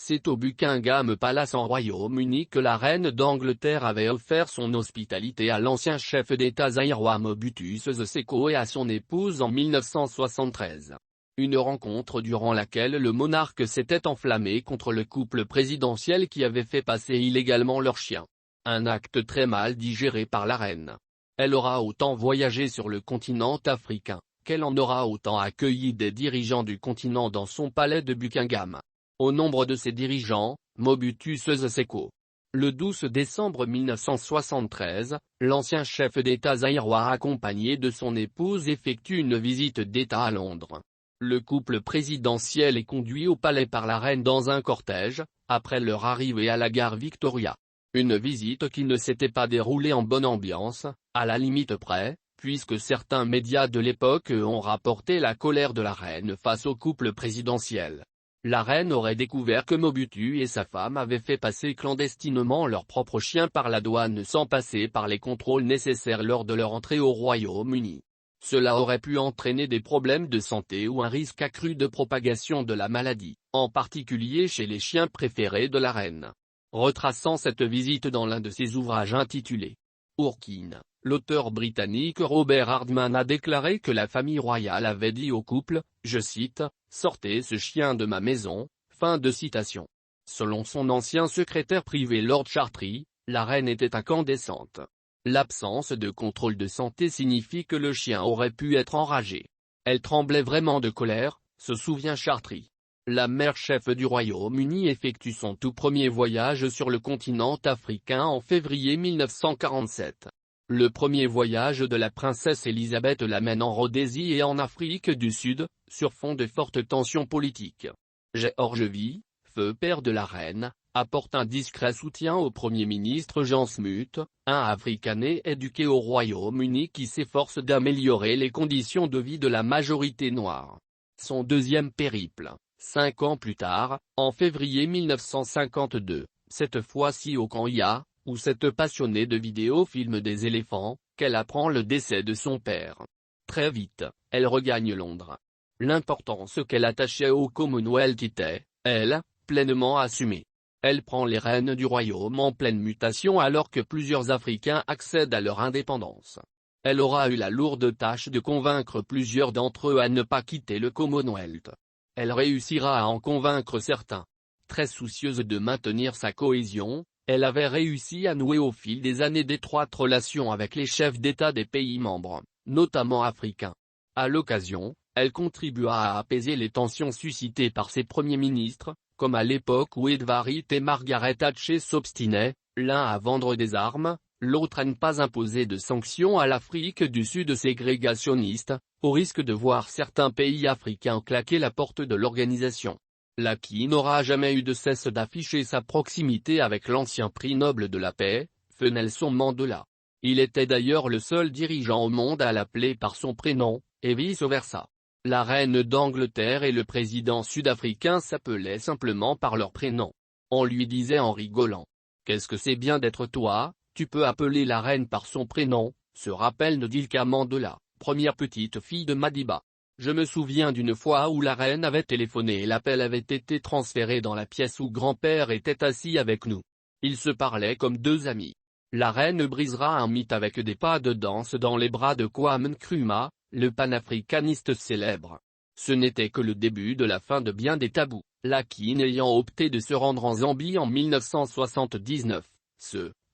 C'est au Buckingham Palace en Royaume-Uni que la reine d'Angleterre avait offert son hospitalité à l'ancien chef d'État zaïrois Mobutu Sese Seko et à son épouse en 1973. Une rencontre durant laquelle le monarque s'était enflammé contre le couple présidentiel qui avait fait passer illégalement leur chien. Un acte très mal digéré par la reine. Elle aura autant voyagé sur le continent africain, qu'elle en aura autant accueilli des dirigeants du continent dans son palais de Buckingham. Au nombre de ces dirigeants, Mobutu Sese Seko. Le 12 décembre 1973, l'ancien chef d'État zaïrois accompagné de son épouse effectue une visite d'État à Londres. Le couple présidentiel est conduit au palais par la reine dans un cortège, après leur arrivée à la gare Victoria. Une visite qui ne s'était pas déroulée en bonne ambiance, à la limite près, puisque certains médias de l'époque ont rapporté la colère de la reine face au couple présidentiel. La reine aurait découvert que Mobutu et sa femme avaient fait passer clandestinement leur propre chien par la douane sans passer par les contrôles nécessaires lors de leur entrée au Royaume-Uni. Cela aurait pu entraîner des problèmes de santé ou un risque accru de propagation de la maladie, en particulier chez les chiens préférés de la reine. Retraçant cette visite dans l'un de ses ouvrages intitulé Urkin, l'auteur britannique Robert Hardman a déclaré que la famille royale avait dit au couple, je cite, « Sortez ce chien de ma maison », fin de citation. Selon son ancien secrétaire privé Lord Chartres, la reine était incandescente. L'absence de contrôle de santé signifie que le chien aurait pu être enragé. Elle tremblait vraiment de colère, se souvient Chartres. La mère-chef du Royaume-Uni effectue son tout premier voyage sur le continent africain en février 1947. Le premier voyage de la princesse Elisabeth l'amène en Rhodésie et en Afrique du Sud, sur fond de fortes tensions politiques. George V, feu père de la reine, apporte un discret soutien au Premier ministre Jan Smuts, un Africané éduqué au Royaume-Uni qui s'efforce d'améliorer les conditions de vie de la majorité noire. Son deuxième périple, 5 ans plus tard, en février 1952, cette fois-ci au Kenya, où cette passionnée de vidéos filme des éléphants, qu'elle apprend le décès de son père. Très vite, elle regagne Londres. L'importance qu'elle attachait au Commonwealth était, elle, pleinement assumée. Elle prend les rênes du royaume en pleine mutation alors que plusieurs Africains accèdent à leur indépendance. Elle aura eu la lourde tâche de convaincre plusieurs d'entre eux à ne pas quitter le Commonwealth. Elle réussira à en convaincre certains. Très soucieuse de maintenir sa cohésion, elle avait réussi à nouer au fil des années d'étroites relations avec les chefs d'État des pays membres, notamment africains. À l'occasion, elle contribua à apaiser les tensions suscitées par ses premiers ministres, comme à l'époque où Edward Heath et Margaret Thatcher s'obstinaient, l'un à vendre des armes, l'autre à ne pas imposer de sanctions à l'Afrique du Sud ségrégationniste, au risque de voir certains pays africains claquer la porte de l'organisation. Laki n'aura jamais eu de cesse d'afficher sa proximité avec l'ancien prix Nobel de la paix, feu Nelson Mandela. Il était d'ailleurs le seul dirigeant au monde à l'appeler par son prénom, et vice-versa. La reine d'Angleterre et le président sud-africain s'appelaient simplement par leur prénom. On lui disait en rigolant. « Qu'est-ce que c'est bien d'être toi, tu peux appeler la reine par son prénom », se rappelle Ndilka Mandela, première petite fille de Madiba. Je me souviens d'une fois où la reine avait téléphoné et l'appel avait été transféré dans la pièce où grand-père était assis avec nous. Ils se parlaient comme deux amis. La reine brisera un mythe avec des pas de danse dans les bras de Kwame Nkrumah, le panafricaniste célèbre. Ce n'était que le début de la fin de bien des tabous, Laki ayant opté de se rendre en Zambie en 1979,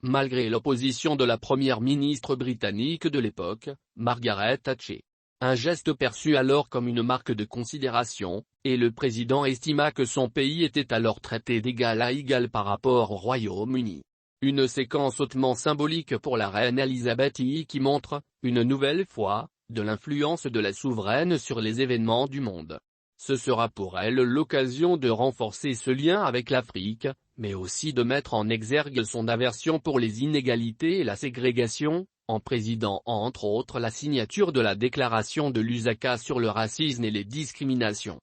malgré l'opposition de la première ministre britannique de l'époque, Margaret Thatcher. Un geste perçu alors comme une marque de considération, et le président estima que son pays était alors traité d'égal à égal par rapport au Royaume-Uni. Une séquence hautement symbolique pour la reine Elisabeth II qui montre, une nouvelle fois, de l'influence de la souveraine sur les événements du monde. Ce sera pour elle l'occasion de renforcer ce lien avec l'Afrique, mais aussi de mettre en exergue son aversion pour les inégalités et la ségrégation, en présidant entre autres la signature de la déclaration de Lusaka sur le racisme et les discriminations.